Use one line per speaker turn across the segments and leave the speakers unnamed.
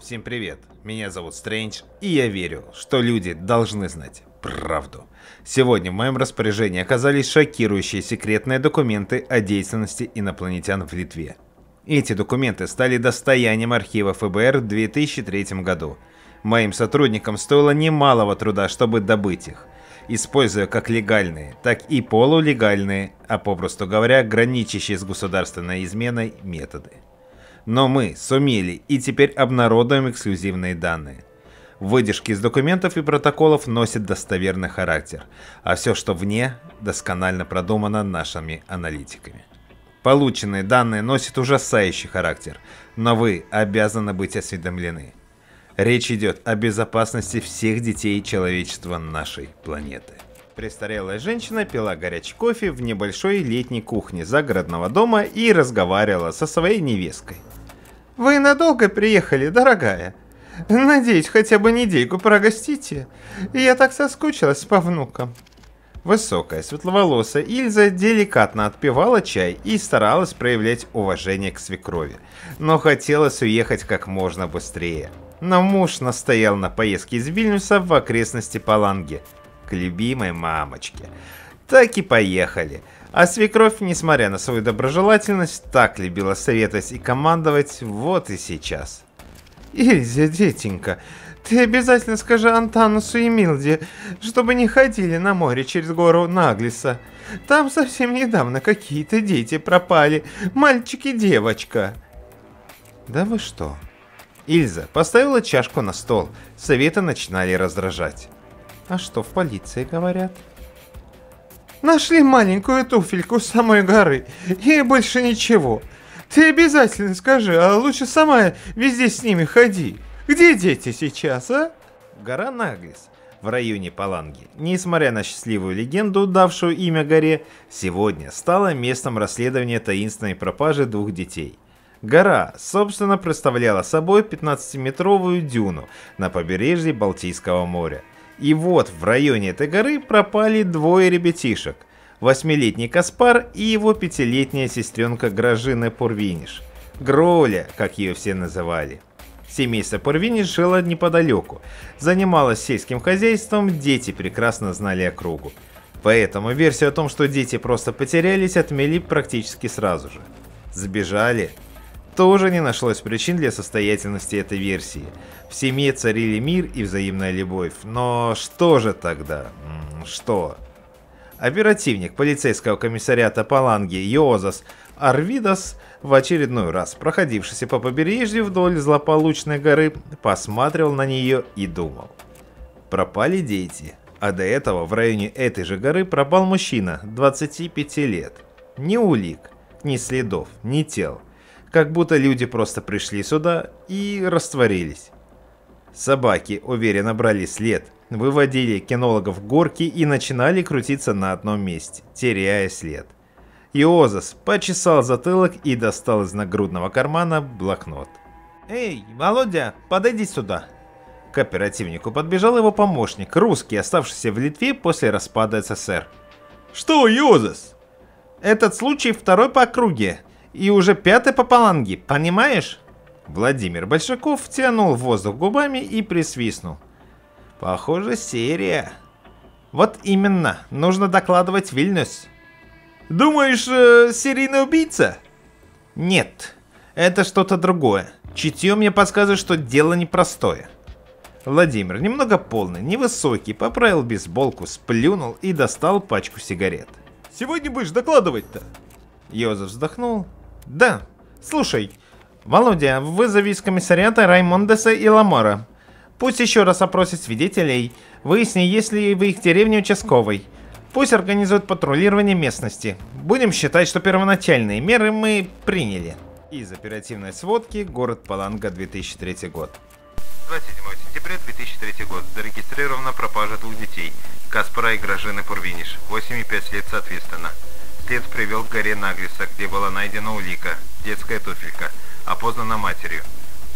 Всем привет, меня зовут Стрэндж, и я верю, что люди должны знать правду. Сегодня в моем распоряжении оказались шокирующие секретные документы о деятельности инопланетян в Литве. Эти документы стали достоянием архива ФБР в 2003 году. Моим сотрудникам стоило немалого труда, чтобы добыть их, используя как легальные, так и полулегальные, а попросту говоря, граничащие с государственной изменой методы. Но мы сумели и теперь обнародуем эксклюзивные данные. Выдержки из документов и протоколов носят достоверный характер, а все, что вне, досконально продумано нашими аналитиками. Полученные данные носят ужасающий характер, но вы обязаны быть осведомлены. Речь идет о безопасности всех детей человечества нашей планеты. Престарелая женщина пила горячий кофе в небольшой летней кухне загородного дома и разговаривала со своей невесткой. «Вы надолго приехали, дорогая? Надеюсь, хотя бы недельку прогостите. Я так соскучилась по внукам». Высокая, светловолосая Ильза деликатно отпивала чай и старалась проявлять уважение к свекрови, но хотелось уехать как можно быстрее. Но муж настоял на поездке из Вильнюса в окрестности Паланги к любимой мамочке. Так и поехали. А свекровь, несмотря на свою доброжелательность, так любила советовать и командовать, вот и сейчас. «Ильза, детенька, ты обязательно скажи Антанусу и Милде, чтобы не ходили на море через гору Наглиса. Там совсем недавно какие-то дети пропали, мальчик и девочка». «Да вы что?» Ильза поставила чашку на стол, советы начинали раздражать. «А что в полиции говорят?» «Нашли маленькую туфельку с самой горы, и больше ничего. Ты обязательно скажи, а лучше сама везде с ними ходи. Где дети сейчас, а?» Гора Наглис в районе Паланги, несмотря на счастливую легенду, давшую имя горе, сегодня стала местом расследования таинственной пропажи двух детей. Гора, собственно, представляла собой 15-метровую дюну на побережье Балтийского моря. И вот в районе этой горы пропали двое ребятишек. 8-летний Каспар и его 5-летняя сестренка Гражина Пурвиниш. Гроля, как ее все называли. Семейство Пурвиниш жило неподалеку. Занималось сельским хозяйством, дети прекрасно знали округу. Поэтому версию о том, что дети просто потерялись, отмели практически сразу же. Сбежали? Тоже не нашлось причин для состоятельности этой версии. В семье царили мир и взаимная любовь. Но что же тогда? Что? Оперативник полицейского комиссариата Паланги Йозас Арвидас, в очередной раз проходившийся по побережью вдоль злополучной горы, посматривал на нее и думал. Пропали дети. А до этого в районе этой же горы пропал мужчина 25 лет. Ни улик, ни следов, ни тел. Как будто люди просто пришли сюда и растворились. Собаки уверенно брали след, выводили кинологов горки и начинали крутиться на одном месте, теряя след. Иозас почесал затылок и достал из нагрудного кармана блокнот. «Эй, Володя, подойди сюда!» К оперативнику подбежал его помощник, русский, оставшийся в Литве после распада СССР. «Что, Иозас?» «Этот случай второй по округе. И уже 5-й по Паланге, понимаешь?» Владимир Большаков втянул воздух губами и присвистнул. «Похоже, серия». «Вот именно, нужно докладывать Вильнюс». «Думаешь, серийный убийца?» «Нет, это что-то другое. Чутье мне подсказывает, что дело непростое». Владимир, немного полный, невысокий, поправил бейсболку, сплюнул и достал пачку сигарет. «Сегодня будешь докладывать-то?» Йозеф вздохнул. «Да. Слушай, Володя, вызови из комиссариата Раймондеса и Ламара. Пусть еще раз опросит свидетелей. Выясни, есть ли в их деревне участковый. Пусть организуют патрулирование местности. Будем считать, что первоначальные меры мы приняли». Из оперативной сводки город Паланга, 2003 год.
27 сентября 2003 год. Зарегистрирована пропажа двух детей. Каспара и Гражины Пурвиниш. 8 и 5 лет соответственно. След привел к горе Наглиса, где была найдена улика, детская туфелька, опознана матерью.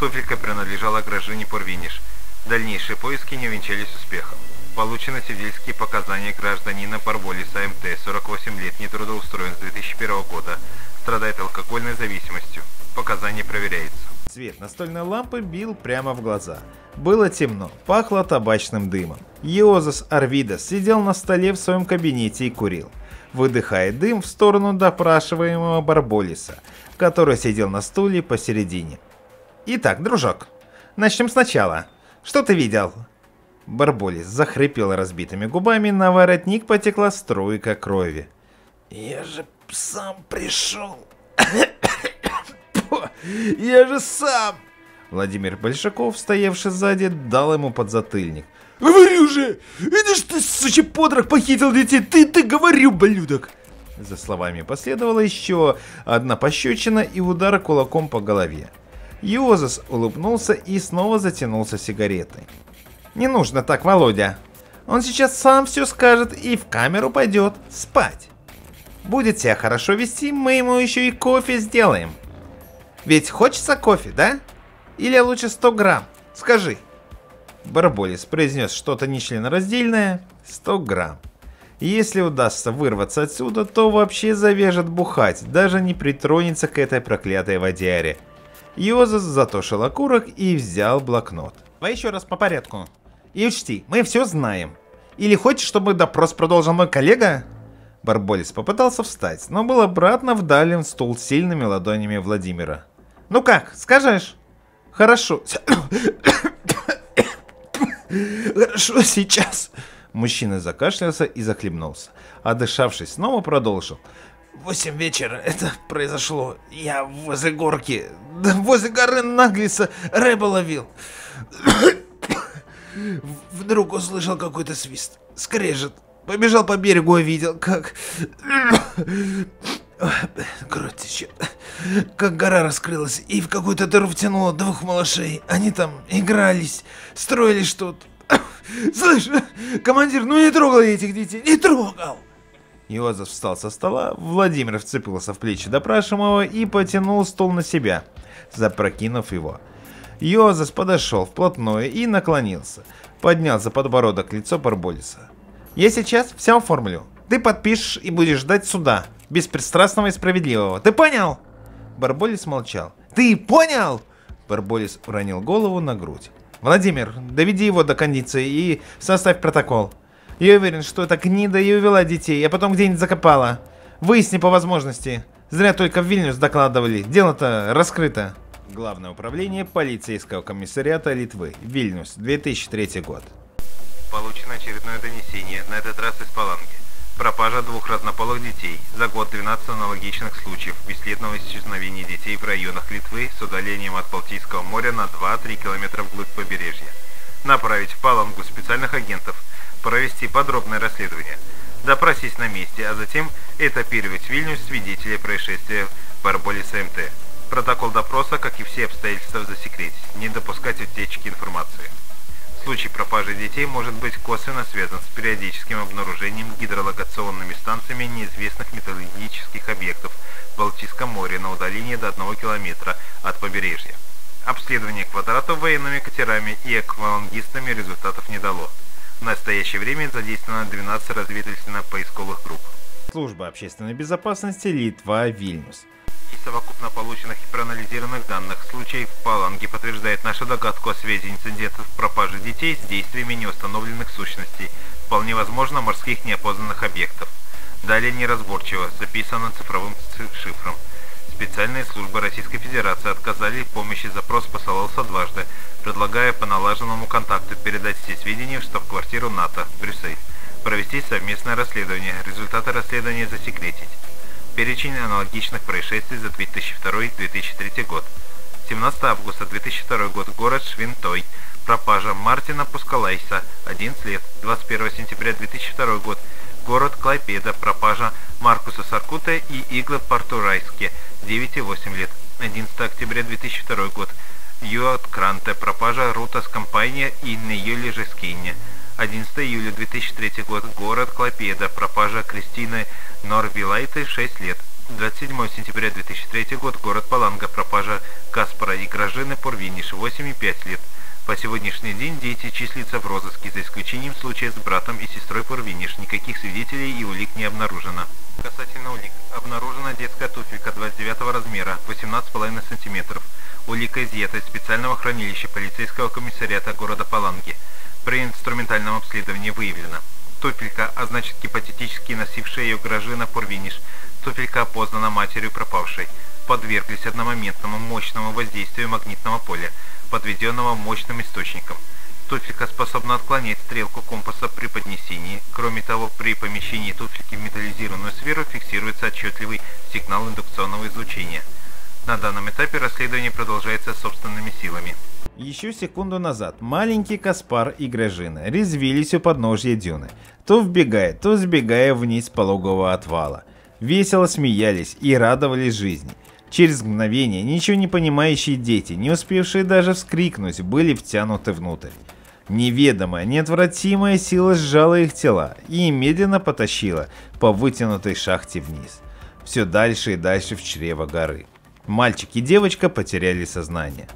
Туфелька принадлежала Гражине Пурвиниш. Дальнейшие поиски не увенчались успехом. Получены свидетельские показания гражданина Парволиса МТ, 48 лет, нетрудоустроен с 2001 года, страдает алкогольной зависимостью. Показания проверяются.
Свет настольной лампы бил прямо в глаза. Было темно, пахло табачным дымом. Йозас Арвидас сидел на столе в своем кабинете и курил, выдыхая дым в сторону допрашиваемого Барболиса, который сидел на стуле посередине. «Итак, дружок, начнем сначала. Что ты видел?» Барболис захрипел разбитыми губами, на воротник потекла струйка крови. «Я же сам пришел. Я же сам!» Владимир Большаков, стоявший сзади, дал ему подзатыльник. «Говорю же! Это ж ты, сучий подрох, похитил детей! Ты говорю, блюдок!» За словами последовала еще одна пощечина и удар кулаком по голове. Йозас улыбнулся и снова затянулся сигаретой. «Не нужно так, Володя. Он сейчас сам все скажет и в камеру пойдет спать. Будет себя хорошо вести, мы ему еще и кофе сделаем. Ведь хочется кофе, да? Или лучше 100 грамм? Скажи». Барболис произнес что-то нечленораздельное. 100 грамм. Если удастся вырваться отсюда, то вообще завяжет бухать, даже не притронется к этой проклятой водяре. Йозас затушил окурок и взял блокнот. «Давай еще раз по порядку. И учти, мы все знаем. Или хочешь, чтобы допрос продолжил мой коллега?» Барболис попытался встать, но был обратно вдален стул с сильными ладонями Владимира. «Ну как, скажешь?» «Хорошо. Хорошо, сейчас». Мужчина закашлялся и захлебнулся. Отдышавшись, снова продолжил. 8 вечера это произошло. Я возле горки, возле горы Наглиса рыбу ловил. Вдруг услышал какой-то свист, скрежет. Побежал по берегу и видел, как... Кровь течет. Как гора раскрылась и в какую-то дыру втянула 2 малышей. Они там игрались, строили что-то. Слышь, командир, ну не трогал я этих детей, не трогал. Йозас встал со стола, Владимир вцепился в плечи допрашиваемого и потянул стул на себя, запрокинув его. Йозас подошел вплотную и наклонился, поднял за подбородок лицо Барболиса. «Я сейчас все оформлю. Ты подпишешь и будешь ждать суда, беспристрастного и справедливого. Ты понял?» Барболис молчал. «Ты понял?» Барболис уронил голову на грудь. «Владимир, доведи его до кондиции и составь протокол. Я уверен, что эта гнида и увела детей, а потом где-нибудь закопала. Выясни по возможности. Зря только в Вильнюс докладывали. Дело-то раскрыто». Главное управление полицейского комиссариата Литвы. Вильнюс, 2003 год.
Получено очередное донесение, на этот раз из Паланги. Пропажа 2 разнополых детей. За год 12 аналогичных случаев бесследного исчезновения детей в районах Литвы с удалением от Балтийского моря на 2-3 километра вглубь побережья. Направить в Палангу специальных агентов, провести подробное расследование, допросить на месте, а затем этапировать в Вильнюс свидетелей происшествия Барболиса МТ. Протокол допроса, как и все обстоятельства, засекретить, не допускать утечки информации. Случай пропажи детей может быть косвенно связан с периодическим обнаружением гидролокационными станциями неизвестных металлургических объектов в Балтийском море на удалении до 1 километра от побережья. Обследование квадратов военными катерами и аквалангистами результатов не дало. В настоящее время задействовано 12 разведывательно-поисковых групп.
Служба общественной безопасности Литва, Вильнюс.
Из совокупно полученных и проанализированных данных случай в Паланге подтверждает нашу догадку о связи инцидентов пропажи детей с действиями неустановленных сущностей, вполне возможно морских неопознанных объектов. Далее неразборчиво, записано цифровым шифром. Специальные службы Российской Федерации отказали в помощи, запрос посылался дважды, предлагая по налаженному контакту передать все сведения в штаб-квартиру НАТО в Брюссель, провести совместное расследование, результаты расследования засекретить. Перечень аналогичных происшествий за 2002-2003 год. 17 августа 2002 год. Город Швинтой. Пропажа Мартина Пускалайса. 11 лет. 21 сентября 2002 год. Город Клайпеда. Пропажа Маркуса Саркута и Игла Партурайске. 9 и 8 лет. 11 октября 2002 год. Юат Кранте. Пропажа Рута Скомпайния и Нейоли Жескине. 11 июля 2003 год. Город Клайпеда. Пропажа Кристины Норвилайте, 6 лет. 27 сентября 2003 год. Город Паланга. Пропажа Каспара и Гражины Пурвиниш, 8 и 5 лет. По сегодняшний день дети числятся в розыске, за исключением случая с братом и сестрой Пурвиниш. Никаких свидетелей и улик не обнаружено. Касательно улик. Обнаружена детская туфелька 29 размера, 18,5 см. Улика изъята из специального хранилища полицейского комиссариата города Паланги. При инструментальном обследовании выявлено. Туфелька, а значит гипотетически носившая ее Гражина Порвиниш. Туфелька опознана матерью пропавшей. Подверглись одномоментному мощному воздействию магнитного поля, подведенного мощным источником. Туфелька способна отклонять стрелку компаса при поднесении. Кроме того, при помещении туфельки в металлизированную сферу фиксируется отчетливый сигнал индукционного излучения. На данном этапе расследование продолжается собственными силами.
Еще секунду назад маленький Каспар и Гражина резвились у подножья дюны, то вбегая, то сбегая вниз пологового отвала. Весело смеялись и радовались жизни. Через мгновение ничего не понимающие дети, не успевшие даже вскрикнуть, были втянуты внутрь. Неведомая, неотвратимая сила сжала их тела и медленно потащила по вытянутой шахте вниз. Все дальше и дальше в чрево горы. Мальчик и девочка потеряли сознание.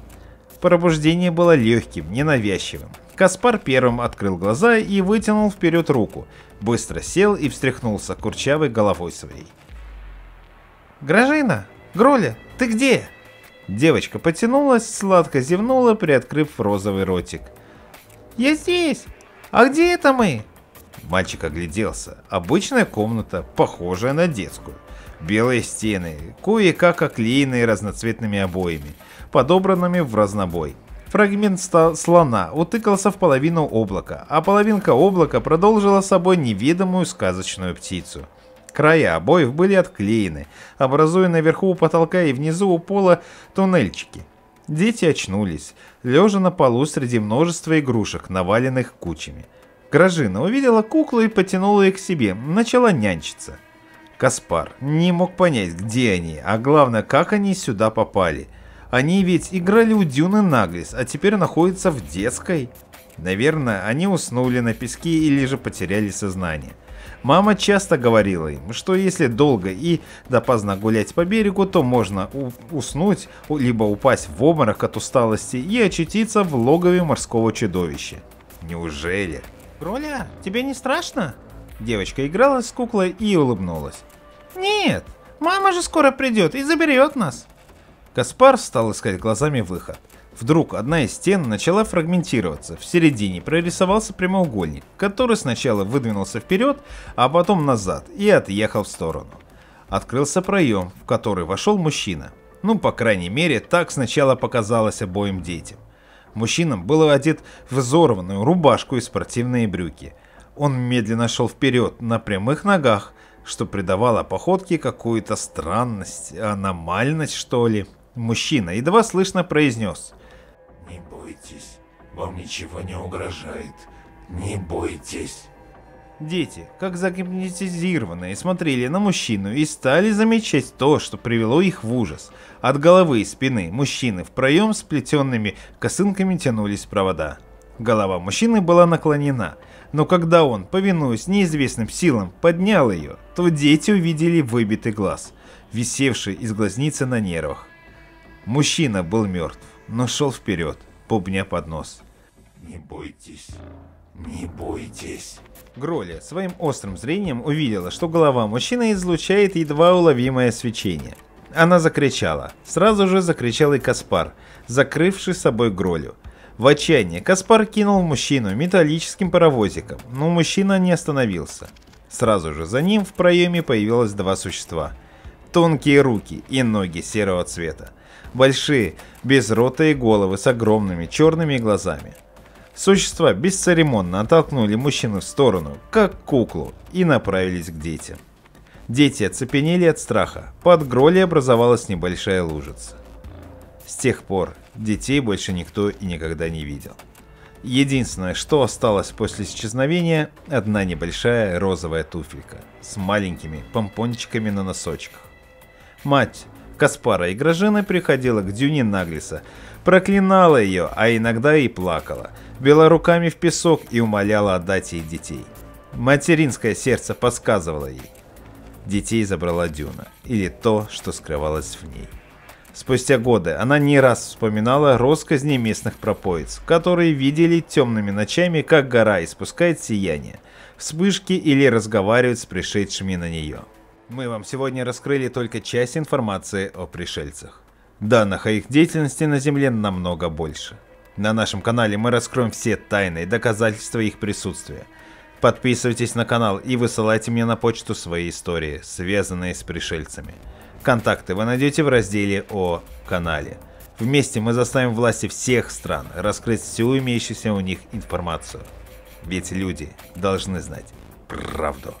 Пробуждение было легким, ненавязчивым. Каспар первым открыл глаза и вытянул вперед руку. Быстро сел и встряхнулся курчавой головой своей. «Гражина! Гроля, ты где?» Девочка потянулась, сладко зевнула, приоткрыв розовый ротик. «Я здесь! А где это мы?» Мальчик огляделся. Обычная комната, похожая на детскую. Белые стены, кое-как оклеенные разноцветными обоями, подобранными в разнобой. Фрагмент слона утыкался в половину облака, а половинка облака продолжила собой неведомую сказочную птицу. Края обоев были отклеены, образуя наверху у потолка и внизу у пола туннельчики. Дети очнулись, лежа на полу среди множества игрушек, наваленных кучами. Гражина увидела куклу и потянула их к себе, начала нянчиться. Каспар не мог понять, где они, а главное, как они сюда попали. Они ведь играли у Дюны Наглис, а теперь находятся в детской. Наверное, они уснули на песке или же потеряли сознание. Мама часто говорила им, что если долго и допоздна гулять по берегу, то можно уснуть, либо упасть в обморок от усталости и очутиться в логове морского чудовища. Неужели? «Гроля, тебе не страшно?» Девочка играла с куклой и улыбнулась. «Нет, мама же скоро придет и заберет нас». Каспар стал искать глазами выход. Вдруг одна из стен начала фрагментироваться. В середине прорисовался прямоугольник, который сначала выдвинулся вперед, а потом назад и отъехал в сторону. Открылся проем, в который вошел мужчина. Ну, по крайней мере, так сначала показалось обоим детям. Мужчина был одет в изорванную рубашку и спортивные брюки. Он медленно шел вперед на прямых ногах, что придавало походке какую-то странность, аномальность, что ли. Мужчина едва слышно произнес:
«Не бойтесь, вам ничего не угрожает. Не бойтесь».
Дети, как загипнотизированные, смотрели на мужчину и стали замечать то, что привело их в ужас. От головы и спины мужчины в проем с плетенными косынками тянулись провода. Голова мужчины была наклонена, но когда он, повинуясь неизвестным силам, поднял ее, то дети увидели выбитый глаз, висевший из глазницы на нервах. Мужчина был мертв, но шел вперед, бубня под нос.
«Не бойтесь, не бойтесь».
Гроля своим острым зрением увидела, что голова мужчины излучает едва уловимое свечение. Она закричала. Сразу же закричал и Каспар, закрывший собой Гролю. В отчаянии Каспар кинул мужчину металлическим паровозиком, но мужчина не остановился. Сразу же за ним в проеме появилось два существа. Тонкие руки и ноги серого цвета. Большие, безротые головы с огромными черными глазами. Существа бесцеремонно оттолкнули мужчину в сторону, как куклу, и направились к детям. Дети оцепенели от страха, под Гролей образовалась небольшая лужица. С тех пор детей больше никто и никогда не видел. Единственное, что осталось после исчезновения, одна небольшая розовая туфелька с маленькими помпончиками на носочках. Мать Каспара и Гражины приходила к Дюне Наглиса, проклинала ее, а иногда и плакала, била руками в песок и умоляла отдать ей детей. Материнское сердце подсказывало ей. Детей забрала Дюна, или то, что скрывалось в ней. Спустя годы она не раз вспоминала россказни местных пропоиц, которые видели темными ночами, как гора испускает сияние, вспышки или разговаривает с пришедшими на нее. Мы вам сегодня раскрыли только часть информации о пришельцах. Данных о их деятельности на Земле намного больше. На нашем канале мы раскроем все тайны и доказательства их присутствия. Подписывайтесь на канал и высылайте мне на почту свои истории, связанные с пришельцами. Контакты вы найдете в разделе о канале. Вместе мы заставим власти всех стран раскрыть всю имеющуюся у них информацию. Ведь люди должны знать правду.